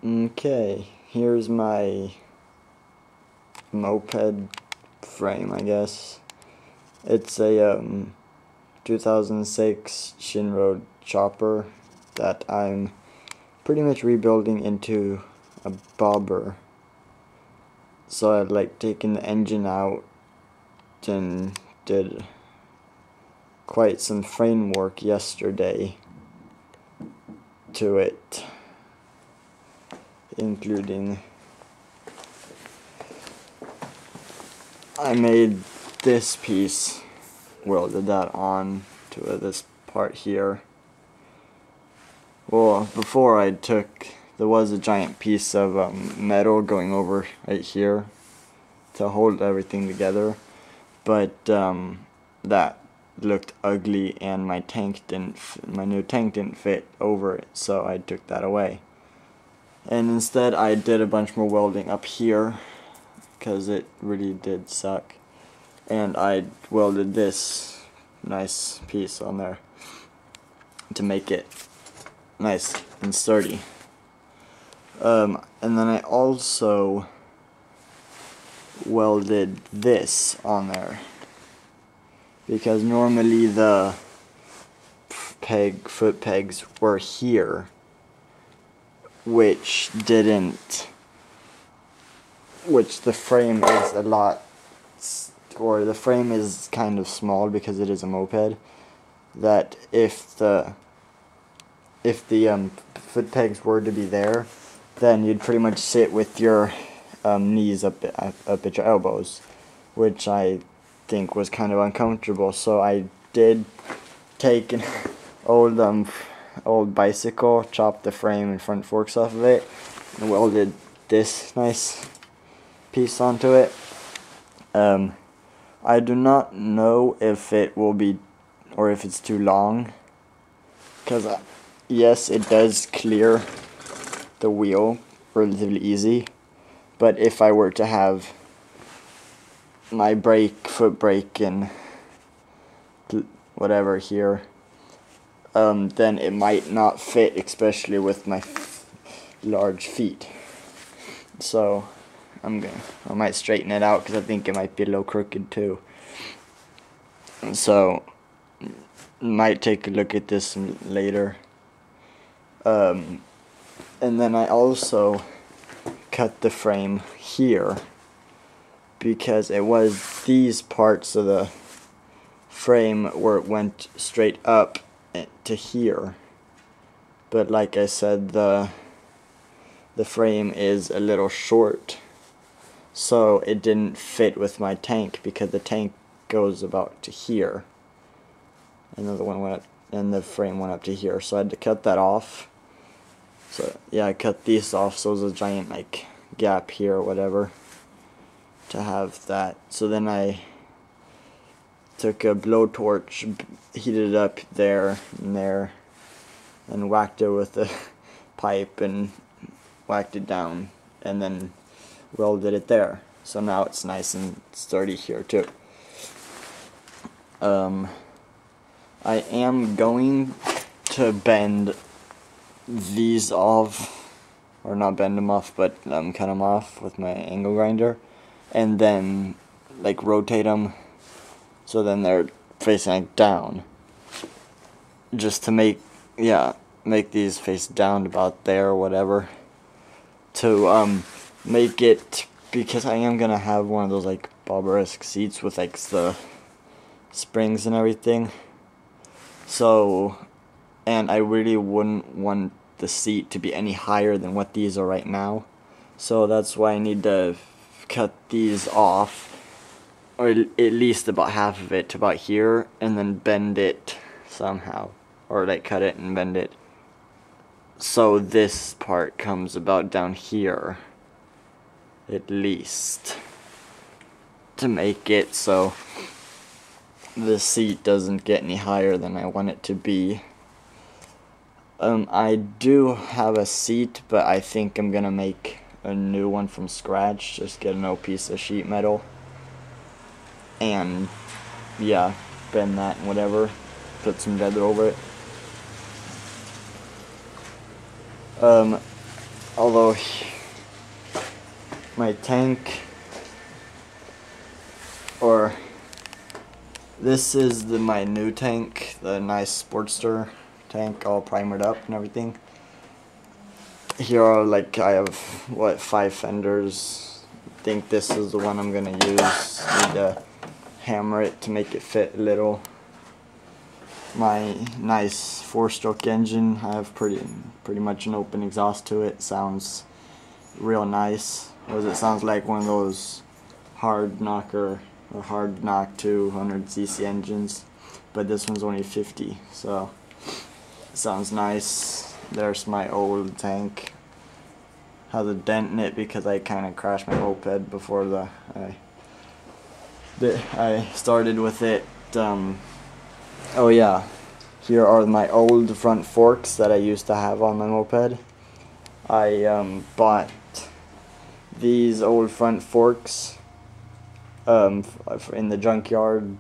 Okay, here's my moped frame, I guess. It's a 2006 Shinroad chopper that I'm pretty much rebuilding into a bobber. So I've like taken the engine out and did quite some framework yesterday to it, including I made this piece, welded that on to this part here. Well, before there was a giant piece of metal going over right here to hold everything together, but that looked ugly and my new tank didn't fit over it, so I took that away. And instead I did a bunch more welding up here because it really did suck, and I welded this nice piece on there to make it nice and sturdy. And then I also welded this on there because normally the foot pegs were here, which the frame is the frame is kind of small because it is a moped, that if the foot pegs were to be there, then you'd pretty much sit with your knees up at your elbows, which I think was kind of uncomfortable. So I did take an old bicycle, chopped the frame and front forks off of it, and welded this nice piece onto it. I do not know if it will be, or if it's too long, because yes, it does clear the wheel relatively easy, but if I were to have my foot brake and whatever here, then it might not fit, especially with my large feet. So I might straighten it out because I think it might be a little crooked too. So might take a look at this later. And then I also cut the frame here because it was these parts of the frame where it went straight up to here, but like I said, the frame is a little short, so it didn't fit with my tank because the tank goes about to here. Another one went up, and the frame went up to here, so I had to cut that off. So yeah, I cut these off, so there's a giant like gap here or whatever to have that. So then I took a blowtorch, heated it up there and there, and whacked it with a pipe and whacked it down, and then welded it there. So now it's nice and sturdy here too. I am going to bend these off, or not bend them off, but cut them off with my angle grinder, and then like rotate them so then they're facing like down, just to make these face down about there or whatever, to make it, because I am gonna have one of those like bobber-esque seats with like the springs and everything. So, and I really wouldn't want the seat to be any higher than what these are right now, so that's why I need to cut these off, or at least about half of it to about here, and then bend it somehow, or like cut it and bend it so this part comes about down here at least, to make it so the seat doesn't get any higher than I want it to be. I do have a seat, but I think I'm gonna make a new one from scratch. Just get an old piece of sheet metal and yeah, bend that and whatever, put some leather over it. although my tank, or this is my new tank, the nice Sportster tank, all primered up and everything. Here are like, I have what, 5 fenders. I think this is the one I'm gonna use. Need to hammer it to make it fit a little. My nice 4-stroke engine, I have pretty much an open exhaust to it. Sounds real nice. It sounds like one of those hard knock 200cc engines, but this one's only 50, so it sounds nice. There's my old tank. Has a dent in it because I kind of crashed my moped before I started with it. Oh yeah, here are my old front forks that I used to have on my moped. I bought these old front forks in the junkyard,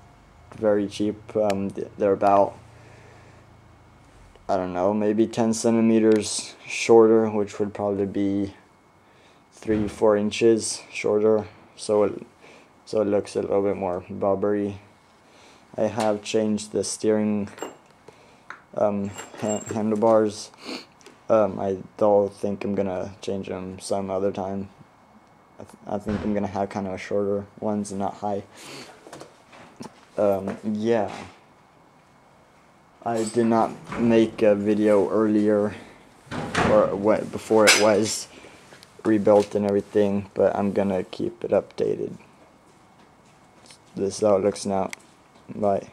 very cheap. They're about, I don't know, maybe 10 centimeters shorter, which would probably be 3-4 inches shorter, so it looks a little bit more bobbery. I have changed the steering handlebars. I don't think I'm gonna change them some other time. I think I'm gonna have kind of a shorter ones and not high. Yeah. I did not make a video earlier, or before it was rebuilt and everything, but I'm gonna keep it updated. This is how it looks now. Bye.